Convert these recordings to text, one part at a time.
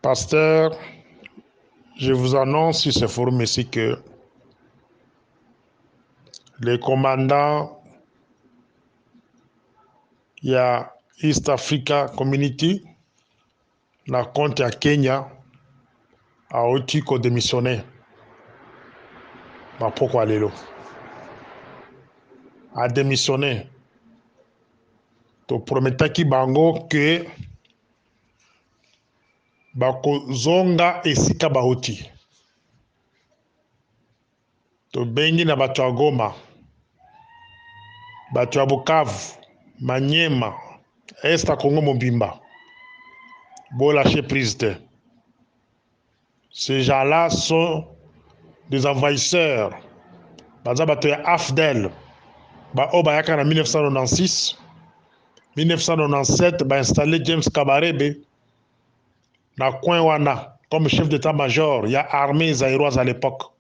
Pasteur, je vous annonce sur ce forum ici que les commandants, il y a East Africa Community, la compte à Kenya, a aussi démissionné. Pourquoi Lelo a démissionné. To prometa ki bango que bakozonga esika bauti. To bengi na bato ya Goma, bato ya Bukavu, Manyema, Est à Congo Mobimba. Bon lâcher prise. Ces gens-là sont des envahisseurs. Baza bato ya AFDEL. Bayaka en 1996. 1997, installé James Kabarebe na coin wana comme chef d'état-major. Il y a armée zaïroise à l'époque.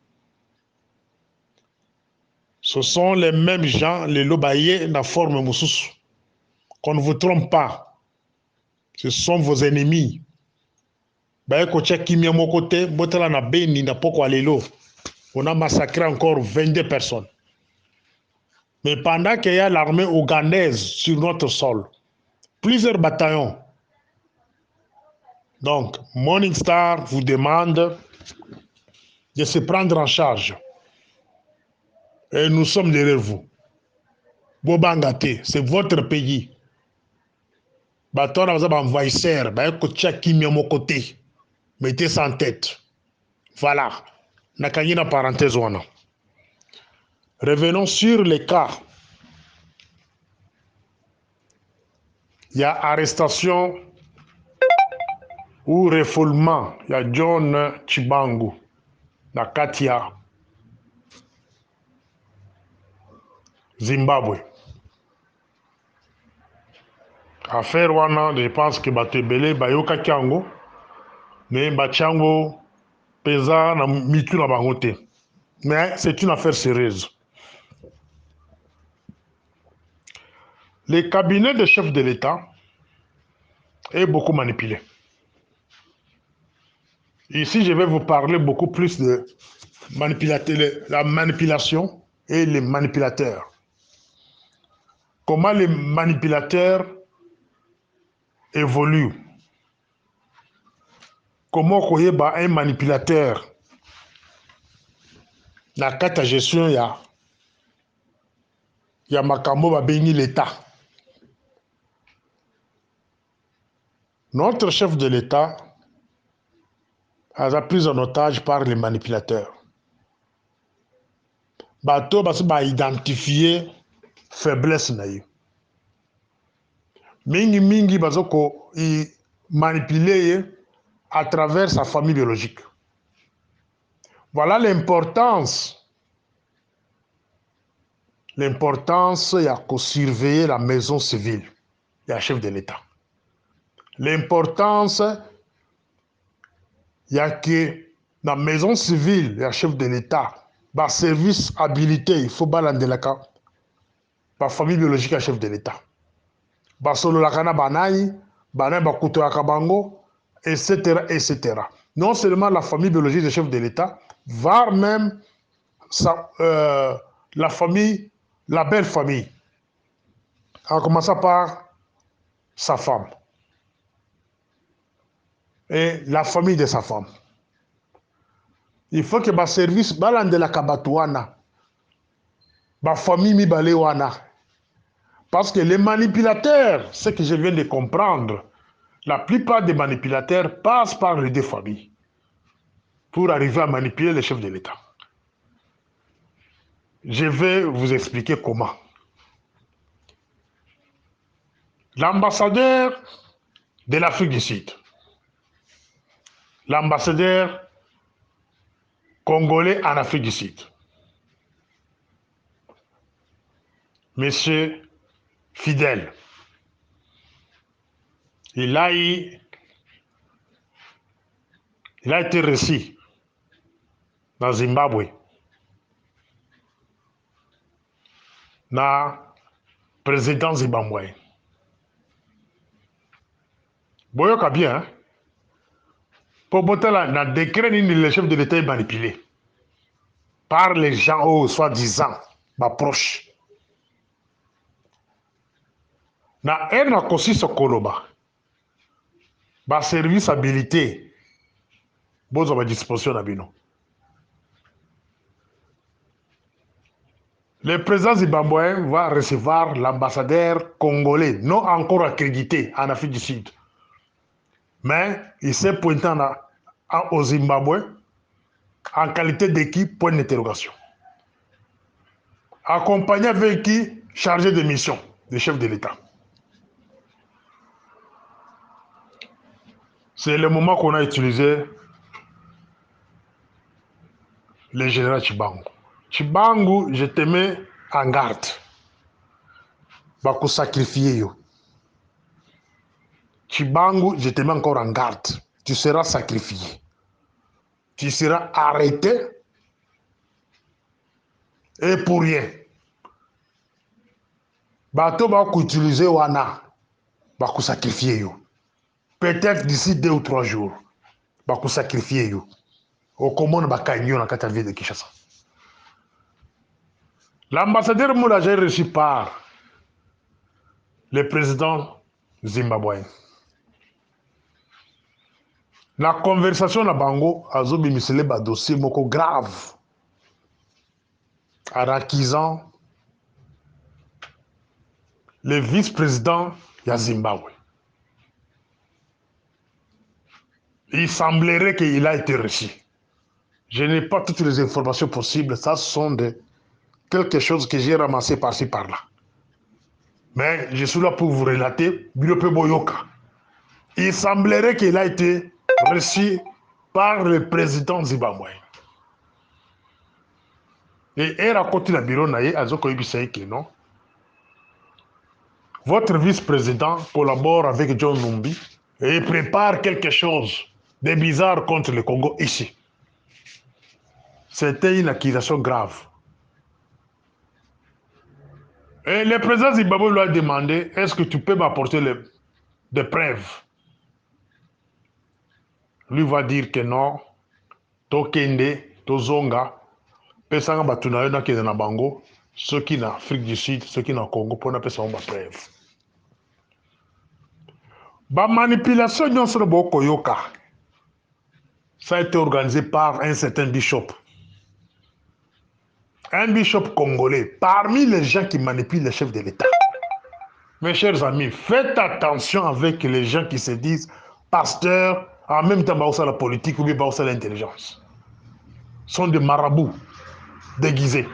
Ce sont les mêmes gens, les lobaye na forme Moussous. Qu'on ne vous trompe pas. Ce sont vos ennemis. On a massacré encore 22 personnes. Mais pendant qu'il y a l'armée ougandaise sur notre sol, plusieurs bataillons. Donc, Morning Star vous demande de se prendre en charge. Et nous sommes derrière vous. Bobangate, c'est votre pays. Baton vous avez envahisseur, côté. Mettez ça en tête. Voilà. Nakanyina parenthèse wana. Revenons sur les cas. Il y a arrestation ou refoulement. Il y a John Chibangu, na Katia, Zimbabwe. Affaire wana, je pense que Batebele, Bayoka Kiango, mais Bachango, Pesa, na Mitu na Bangote. Mais c'est une affaire sérieuse. Le cabinet de chef de l'État est beaucoup manipulé. Ici, je vais vous parler beaucoup plus de la manipulation et les manipulateurs. Comment les manipulateurs évoluent. Comment un manipulateur na kata gestion ya makambo ba bengi l'État. Notre chef de l'État a été pris en otage par les manipulateurs. Bato ba identifier faiblesse na yo. Mingi bazoko manipuler à travers sa famille biologique. Voilà l'importance il y a qu'à surveiller la maison civile, il y a chef de l'État. L'importance il y a que la maison civile, il y a chef de l'État, par service habilité, il faut balander la cap, par famille biologique, il y a chef de l'État. Basolo la kana banai, bakuto ya kabango, etc., etc. Non seulement la famille biologique du chef de l'État, voire même la famille, la belle famille, en commençant par sa femme et la famille de sa femme. Il faut que le service balande la kabatuana, la famille mibalewana. Parce que les manipulateurs, ce que je viens de comprendre, la plupart des manipulateurs passent par les deux familles pour arriver à manipuler le chef de l'État. Je vais vous expliquer comment. L'ambassadeur de l'Afrique du Sud, l'ambassadeur congolais en Afrique du Sud, Monsieur Fidel, il a été reçu dans Zimbabwe, na président zimbabwéen. Boyoka bien, hein? Pour botter là, dans le décret, le chef de l'État est manipulé par les gens, soi-disant, proches. Dans un aussi ce Koloba, service habilité, vous avez disposition d'abino. Le président zimbabwéen va recevoir l'ambassadeur congolais, non encore accrédité en Afrique du Sud. Mais il s'est pointé au Zimbabwe en qualité d'équipe, point d'interrogation. Accompagné avec qui? Chargé de mission, le chef de l'État. C'est le moment qu'on a utilisé le général Chibangu. Chibangu, je te mets en garde. Bako sacrifier yo. Chibangu, je te mets encore en garde. Tu seras sacrifié. Tu seras arrêté. Et pour rien. Bato bako utiliser wana. Bako sacrifier yo. Peut-être d'ici 2 ou 3 jours. Bako sacrifier yo. Au commande bakanyo na kata ville de Kinshasa. L'ambassadeur Moula j'ai reçu par le président zimbabwéen. La conversation na bango azobi misele ba dossier moko grave en accusant le vice-président de Zimbabwe. Il semblerait qu'il a été reçu. Je n'ai pas toutes les informations possibles, ça sont quelque chose que j'ai ramassé par-ci par-là. Mais je suis là pour vous relater Bilope Boyoka. Il semblerait qu'il a été reçu par le président zimbabwéen. Et il raconte la bureau naïe à Zoko Ibisaïki, non? Votre vice-président collabore avec John Numbi et prépare quelque chose de bizarre contre le Congo ici. C'était une accusation grave. Et le président Zimbabwe lui a demandé, est-ce que tu peux m'apporter des preuves? Lui va dire que non. Tokende, Tozonga, pesanga batunayo na kende na bango, ceux qui en Afrique du Sud, ceux qui en Congo, pour na pesa ba preuve. Ba manipulation nyonso na boko yoka. Ça a été organisé par un certain bishop. Un bishop congolais, parmi les gens qui manipulent les chefs de l'État. Mes chers amis, faites attention avec les gens qui se disent pasteurs, en même temps, bah, la politique ou bien bah, l'intelligence. Ce sont des marabouts déguisés.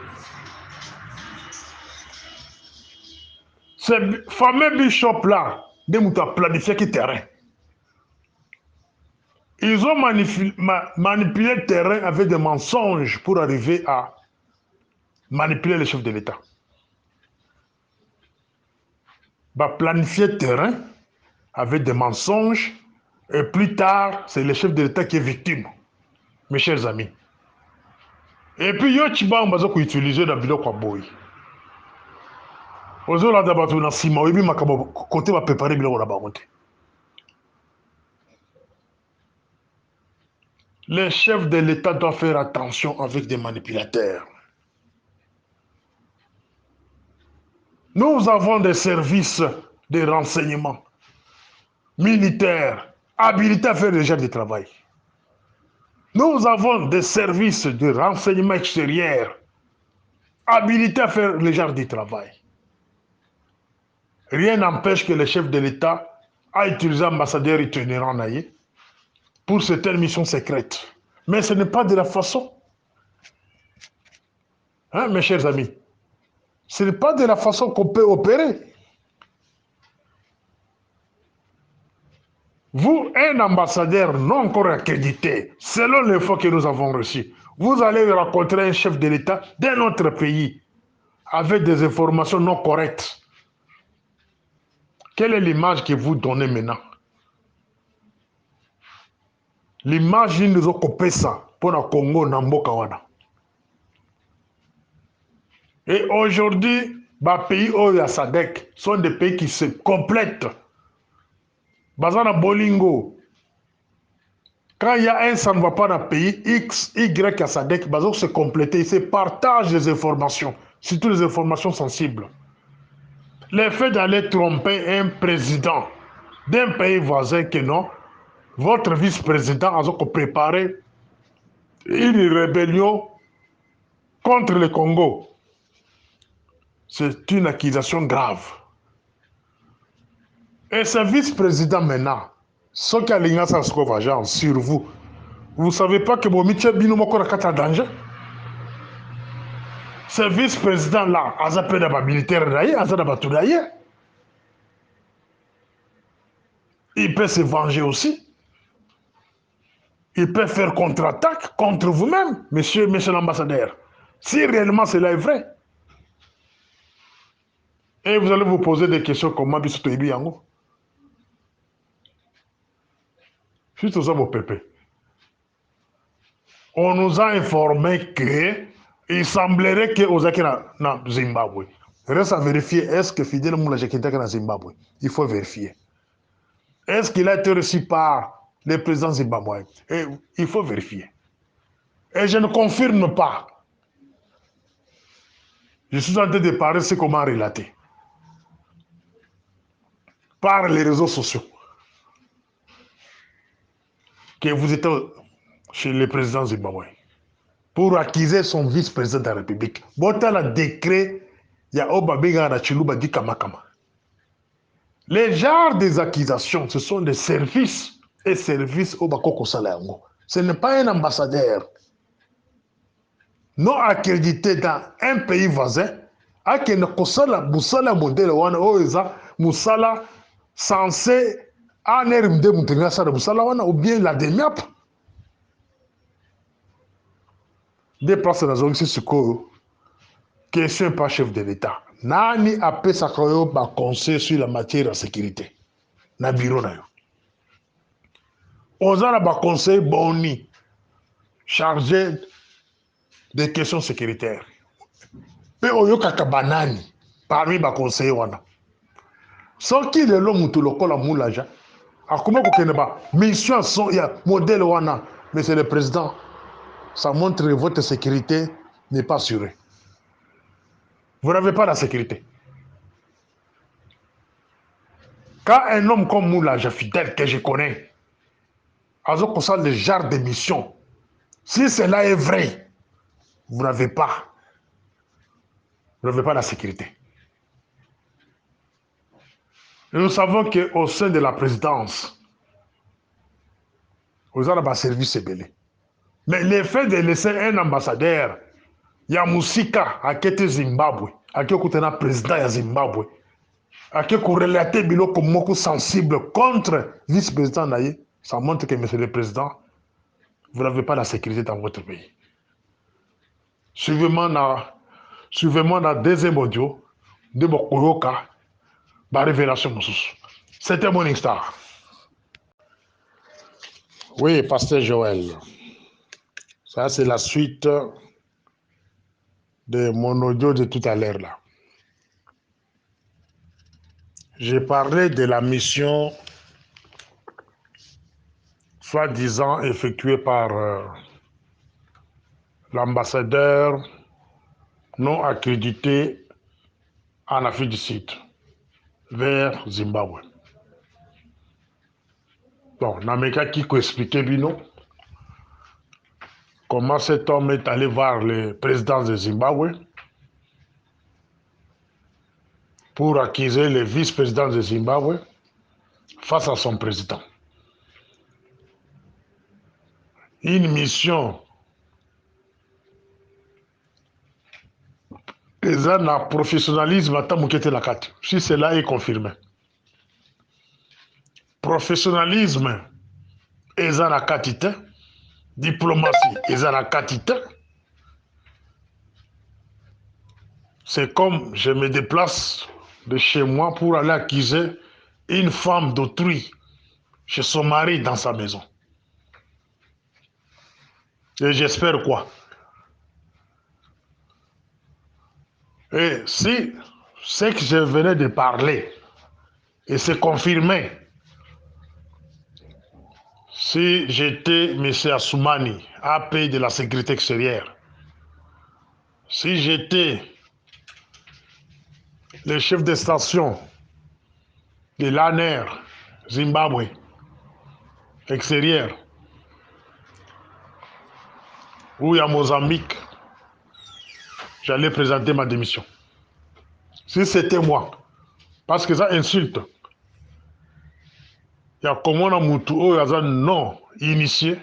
Ce fameux bishop-là, ils ont planifié le terrain. Ils ont manipulé le terrain avec des mensonges pour arriver à manipuler les chefs de l'État. Bah, planifier le terrain avec des mensonges et plus tard, c'est le chef de l'État qui est victime. Mes chers amis. Et puis, yo chiba on va utiliser dans le biloko à boy. Ozo la dabatu na sima, oyebi makabo côté va préparer biloko na bangote. Les chefs de l'État doivent faire attention avec des manipulateurs. Nous avons des services de renseignement militaires habilités à faire le genre de travail. Nous avons des services de renseignement extérieur habilités à faire le genre de travail. Rien n'empêche que le chef de l'État a utilisé l'ambassadeur itinérant naïe pour certaines missions secrètes. Mais ce n'est pas de la façon. Hein, mes chers amis? Ce n'est pas de la façon qu'on peut opérer. Vous, un ambassadeur non encore accrédité, selon les fois que nous avons reçus, vous allez rencontrer un chef de l'État d'un autre pays avec des informations non correctes. Quelle est l'image que vous donnez maintenant? L'image d'une nous a ça pour le Congo Namboka wana. Et aujourd'hui, les pays Oya Sadek sont des pays qui se complètent. Bazana Bolingo, Quand il y a un, ça ne va pas dans le pays, X, Y, à SADC, ils se compléter, ils se partagent les informations, surtout les informations sensibles. Le fait d'aller tromper un président d'un pays voisin que non, votre vice-président a préparé une rébellion contre le Congo. C'est une accusation grave. Et ce vice-président maintenant, ce qui a l'ingénieur sur vous, vous ne savez pas que Bomiche Binomoko a danger? Ce vice-président-là, il a des militaires, il peut se venger aussi. Il peut faire contre-attaque contre vous-même, monsieur l'ambassadeur. Si réellement cela est vrai. Et vous allez vous poser des questions comme Mabissoto Ibiyango. Juste ça, vos pépés. On nous a informé que il semblerait que Ozaki na Zimbabwe. Reste à vérifier, est-ce que Fidel Moulaje est dans Zimbabwe? Il faut vérifier. Est-ce qu'il a été reçu par le président zimbabwéen? Il faut vérifier. Et je ne confirme pas. Je suis en train de parler ce qu'on m'a relaté. Par les réseaux sociaux. Que vous êtes chez le président zimbabwéen. Pour accuser son vice-président de la République. Bota le décret, il y a Obabiga na Chiluba di Kamakama. Les genres des accusations, ce sont des services et services au Bakoko Salayango. Ce n'est pas un ambassadeur non accrédité dans un pays voisin. Ake ne kosala musala modèle wana oeza musala censé anermde mutenga sala musala wana ou bien la demiap. Des places dans zone siko question par chef de l'État. Nani appelle sa conseil sur la matière de sécurité. Na bureau na yo. Ozana ba conseil boni chargé des questions sécuritaires. Pe oyoka kabanani parmi ba conseiller wana. Soki lelo mutu lokola mulaja akuma ko keneba mission son ya modèle wana, monsieur le président, ça montre que votre sécurité n'est pas assurée. Vous n'avez pas la sécurité. Quand un homme comme Moulaja fidèle que je connais a le genre de mission, si cela est vrai, vous n'avez pas la sécurité. Et nous savons qu'au sein de la présidence, vous avez un service belé. Mais le fait de laisser un ambassadeur, Yamusika, à Kete Zimbabwe, à Kete président de Zimbabwe, à Kete relater bilo comme beaucoup sensible contre vice-président Naye, ça montre que, monsieur le président, vous n'avez pas la sécurité dans votre pays. Suivez-moi dans le deuxième audio de Bokoyoka, la révélation. C'était Morning Star. Oui, pasteur Joël. Ça, c'est la suite de mon audio de tout à l'heure là. J'ai parlé de la mission soi-disant effectuée par l'ambassadeur non accrédité en Afrique du Sud vers Zimbabwe. Bon, Nameka qui expliquait Bino comment cet homme est allé voir le président de Zimbabwe pour accuser le vice-président de Zimbabwe face à son président. Une mission et un professionnalisme à Tamukete Nakati, si cela est confirmé. Professionnalisme et un akatite, diplomatie et un akatite. C'est comme je me déplace de chez moi pour aller accuser une femme d'autrui chez son mari dans sa maison. Et j'espère quoi? Et si ce que je venais de parler et c'est confirmé, Si j'étais M. Assoumani, AP de la sécurité extérieure, si j'étais le chef de station de l'ANER, Zimbabwe, extérieur, ou à Mozambique, j'allais présenter ma démission. Si c'était moi, parce que ça insulte. Il y a comment on a moutou, non initié,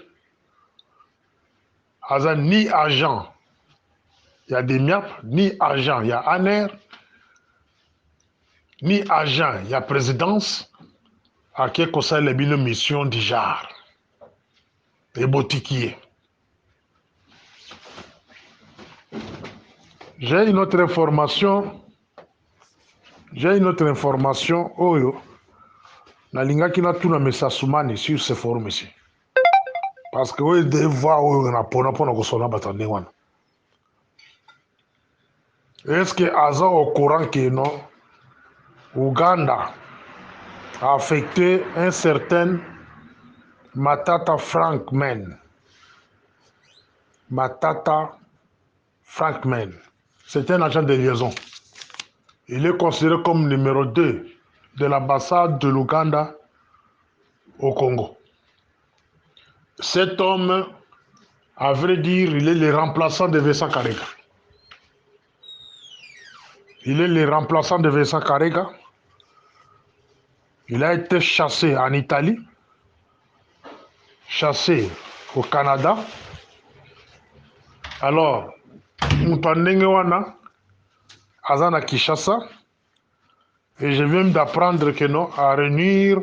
ni agent. Il y a des MIAP, ni agent. Il y a ANER, ni agent. Il y a présidence. À qui concerne les missions du genre. Les boutiquiers. J'ai une autre information. Oyo. Nalinga qui n'a tout na message Assoumani sur ce forum ici. Parce que vous devez voir où on a pour nous battre. Est-ce que Aza au courant que non, Ouganda a affecté un certain Matata Frankman. Matata Frankman. C'est un agent de liaison. Il est considéré comme numéro 2 de l'ambassade de l'Ouganda au Congo. Cet homme, à vrai dire, il est le remplaçant de Vincent Karega. Il a été chassé en Italie, chassé au Canada. Alors, Moutanengewana, Azana Kishasa, et je viens d'apprendre que non, à réunir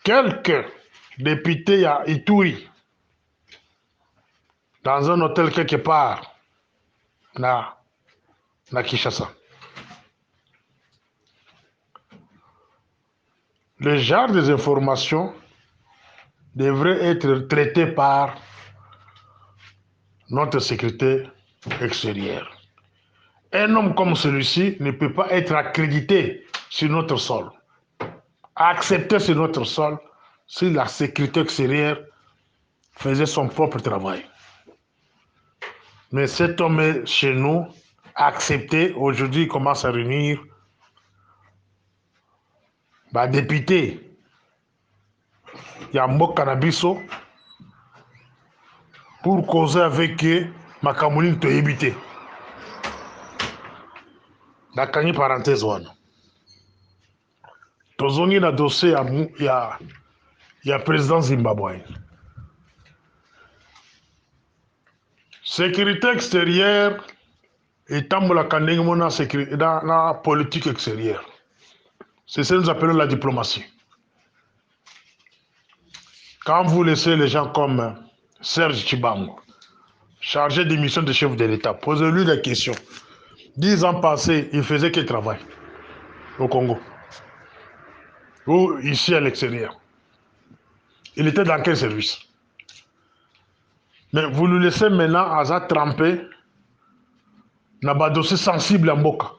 quelques députés à Ituri, dans un hôtel quelque part, na Kinshasa. Le genre des informations devrait être traité par notre sécurité extérieure. Un homme comme celui-ci ne peut pas être accrédité sur notre sol, accepté sur notre sol, si la sécurité extérieure faisait son propre travail. Mais cet homme est chez nous, accepté. Aujourd'hui, il commence à réunir député Yambo Canabiso pour causer avec eux Makamouline to éviter. Nakani parenthèse wana. Tozongi na dossier ya président Zimbabwe. Sécurité extérieure et tambola kandengo dans la politique extérieure. C'est ce que nous appelons la diplomatie. Quand vous laissez les gens comme Serge Chibango, chargé des missions de chef de l'État, posez-lui des questions. 10 ans passés, il faisait quel travail au Congo ou ici à l'extérieur? Il était dans quel service? Mais vous le laissez maintenant à tremper dans un dossier sensible en Boka.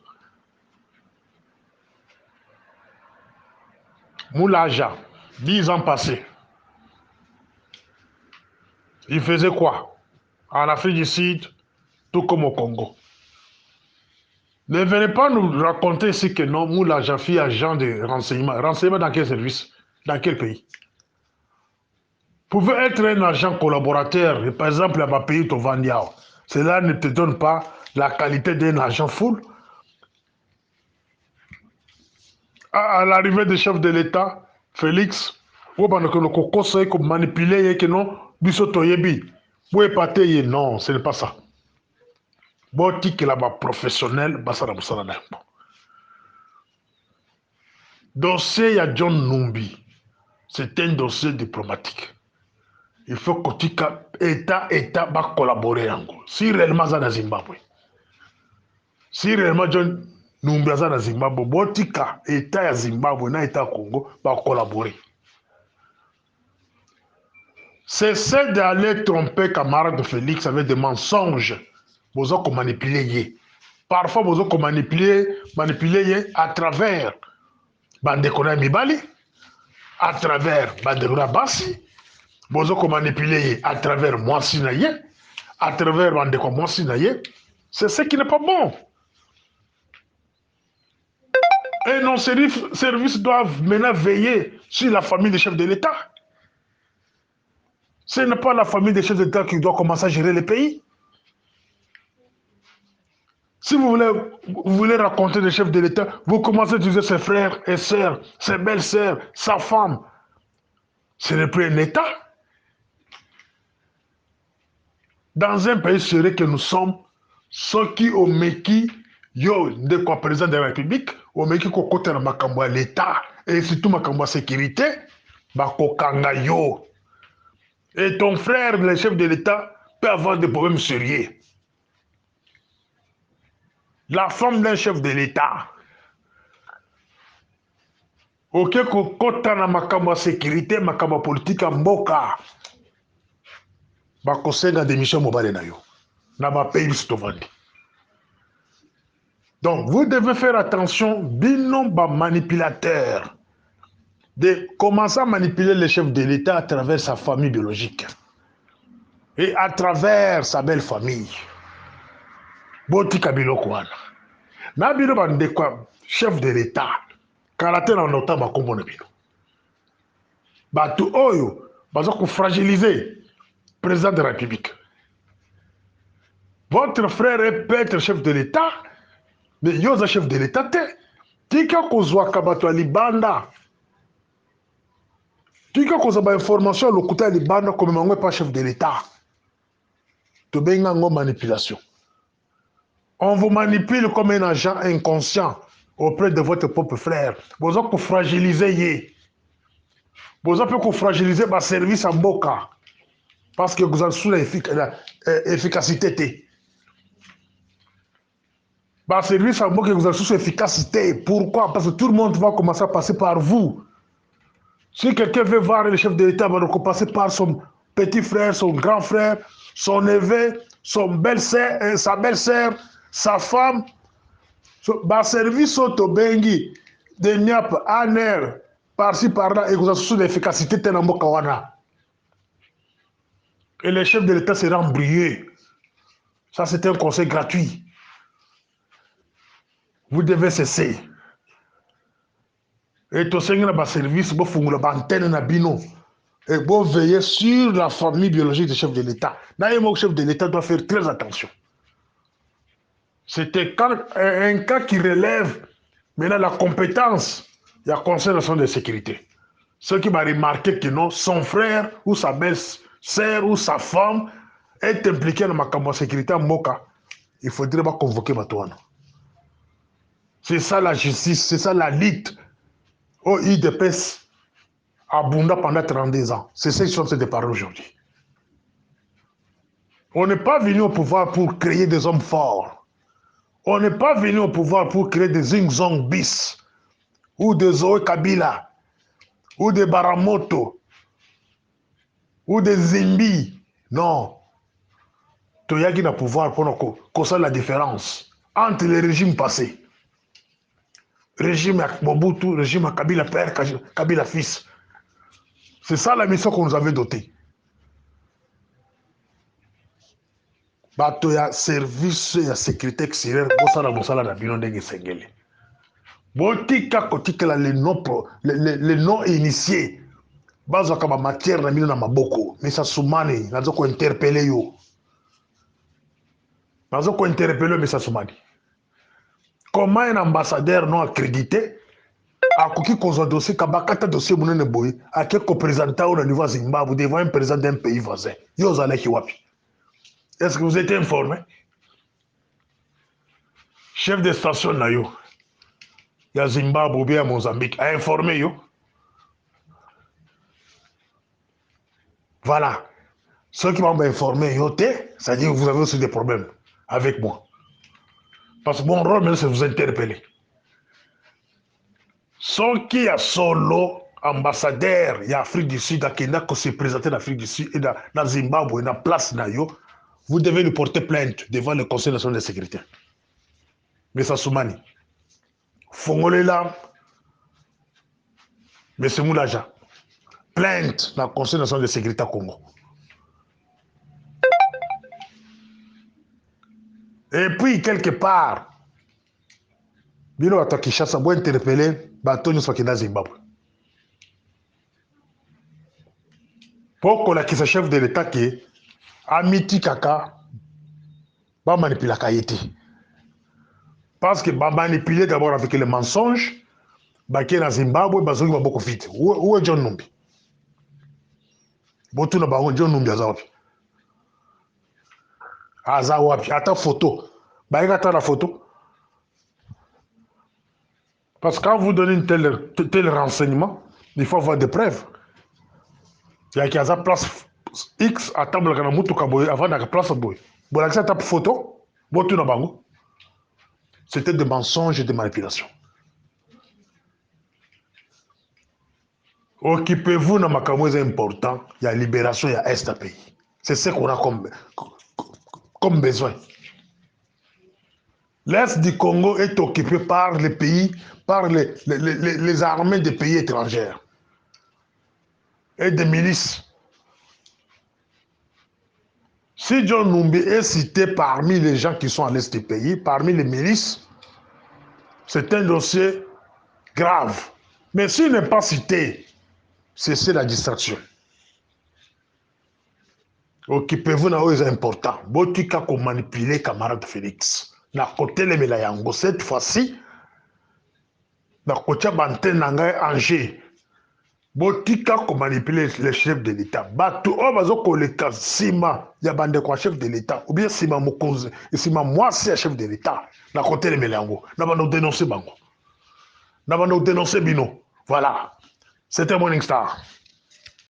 Moulaja, 10 ans passés. Il faisait quoi? En Afrique du Sud, tout comme au Congo. Ne venez pas nous raconter ici que non, Moulaja fit agent de renseignement. Renseignement dans quel service? Dans quel pays? Vous pouvez être un agent collaborateur, et par exemple, à ma pays, Tovandiao. Cela ne te donne pas la qualité d'un agent full. À l'arrivée du chef de l'État, Félix, vous conseille comme manipuler que non, bisotoyebi. Vous épatez, non, ce n'est pas ça. Boti que là-bas professionnel, basara musala. Dossier à John Numbi, c'est un dossier diplomatique. Il faut que l'État va collaborer. Si réellement ça dans Zimbabwe, si réellement John Numbi ça dans Zimbabwe, botika État à Zimbabwe na État Congo va collaborer. Cessez d'aller tromper camarade de Félix avec des mensonges. Vous avez manipulé. Parfois vous avez manipulé à travers Bandekona Mibali, à travers Bandegura Bassi, Bozoko manipuler à travers moi Sinaye, à travers Bandeko moi Sinaye, c'est ce qui n'est pas bon. Et nos services doivent maintenant veiller sur la famille des chefs de l'État. Ce n'est pas la famille des chefs de l'État qui doit commencer à gérer le pays. Si vous voulez raconter les chefs de l'État, vous commencez à utiliser ses frères et sœurs, ses belles-sœurs, sa femme. Ce n'est plus un État. Dans un pays sérieux que nous sommes, ceux qui ont méqui, yo, de quoi président de la République, ont méqui qu'on côté dans Makambo l'État, et surtout Makambo sécurité, Bakokanga yo. Et ton frère, le chef de l'État, peut avoir des problèmes sérieux. La femme d'un chef de l'État, ok, côté dans Makambo sécurité, Makambo politique, Mboka, Bakosenga démission mobile na yo. Na ma pays stovandi. Donc, vous devez faire attention, binom manipulateur, de commencer à manipuler le chef de l'État à travers sa famille biologique et à travers sa belle famille. Boti kabilo kwana. Na bino bande kwa chef de l'État, karate na nota bakombo na bino. Batu oyo, bazo ko fragiliser président de la République. Votre frère peut être chef de l'État, mais yoza chef de l'État te. Tika kozwa kabato libanda. Tika kozwa ba information lokuta libanda comme mangwe pas chef de l'État. To benga ngo manipulation. On vous manipule comme un agent inconscient auprès de votre propre frère. Vous avez fragiliser. Vous avez fragiliser votre service en boca. Parce que vous avez sous l'efficacité. Votre service en boca, vous avez sous l'efficacité. Pourquoi? Parce que tout le monde va commencer à passer par vous. Si quelqu'un veut voir le chef de l'État, il va passer par son petit frère, son grand frère, son neveu, son belle-sœur, sa belle-sœur, sa femme. Ba service auto bengi de niap aner par-ci par-là et vous avez sous l'efficacité tenambo kawana. Et le chef de l'État sera embrouillé. Ça, c'est un conseil gratuit. Vous devez cesser. Et tout ce qui est service, vous faites l'antenne na bino. Et vous veillez sur la famille biologique du chef de l'État. D'ailleurs, le chef de l'État doit faire très attention. C'était un cas qui relève maintenant la compétence de la Conseil national de sécurité. Ceux qui m'ont remarqué que non, son frère ou sa belle-sœur ou sa femme est impliqué dans ma sécurité en Moka, il faudrait pas convoquer Batouana. C'est ça la justice, c'est ça la lutte au IDPS à Bunda pendant 32 ans. C'est ça qui sont de parler aujourd'hui. On n'est pas venu au pouvoir pour créer des hommes forts. On n'est pas venu au pouvoir pour créer des Zingzong bis, ou des Zoé Kabila, ou des Baramoto, ou des Zimbi. Non. Toyagi n'a pouvoir pour qu'on sache la différence entre les régimes passés. Régime à Mobutu, régime à Kabila père, Kabila fils. C'est ça la mission qu'on nous avait dotée. Bato ya service ya sécurité extérieure bosala mosala na bino ndenge sengeli. Botika kotikela les non initiés. Bazaka ba matière na bino na maboko. Mesa Soumani nazo ko interpeller yo. Nazo ko interpeller Mesa Soumani. Comment un ambassadeur non accrédité a qui kozwa dossier kabakata dossier munene boye a qui représentant au niveau Zimbabwe devant un président d'un pays voisin. Yo zalaki wapi? Est-ce que vous êtes informé? Chef de station Nayo, il y a Zimbabwe ou bien Mozambique, a informé yo. Voilà. Ceux qui m'ont informé, yo, c'est-à-dire que vous avez aussi des problèmes avec moi. Parce que mon rôle, c'est de vous interpeller. Ceux qui a solo ambassadeur, il y a Afrique du Sud, qui a se présenter en Afrique du Sud, et dans Zimbabwe, dans la place Nayo, vous devez lui porter plainte devant le Conseil national de sécurité. Mesa Soumani, Fongolela, M. Moulaja, plainte dans le Conseil national de sécurité Congo. Et puis, quelque part, bino bato ya Kinshasa bo interpellé bato nyonso bakenda Zimbabwe. Po kolakisa chef de l'État ke amiti kaka bamanipulaka ye te. Parce que bamanipule d'abord avec le mensonge, bakie na Zimbabwe bazoki maboko vite. Où est John Numbi? Botuna bango John Numbi aza wapi? Aza wapi? Ata photo. Bayeka ata la photo. Parce que quand vous donnez une tel renseignement, il faut avoir des preuves. Il y a qui a place X à table kana mutu kaboy avant la place boy. Bon là ça tape photo, botuna bango. C'était des mensonges et des manipulations. Occupez-vous dans makambo important, il y a libération, il y a est à pays. C'est ce qu'on a comme besoin. L'Est du Congo est occupé par les pays, par les armées des pays étrangers et des milices. Si John Numbi est cité parmi les gens qui sont à l'Est du pays, parmi les milices, c'est un dossier grave. Mais s'il n'est pas cité, c'est la distraction. Occupez-vous dans les importants. Botika ko manipuler camarade Félix. Na côté le melayango cette fois-ci, na côté bantene nanga Angers. Botika ko manipuler les chefs de l'État. Batu o bazo koleka sima ya bande kwa chef de l'État ou bien sima mokonzi et sima moi c'est chef de l'État. Na côté le melayango. Na bando dénoncer bango. Na bando dénoncer bino. Voilà. C'était Morning Star.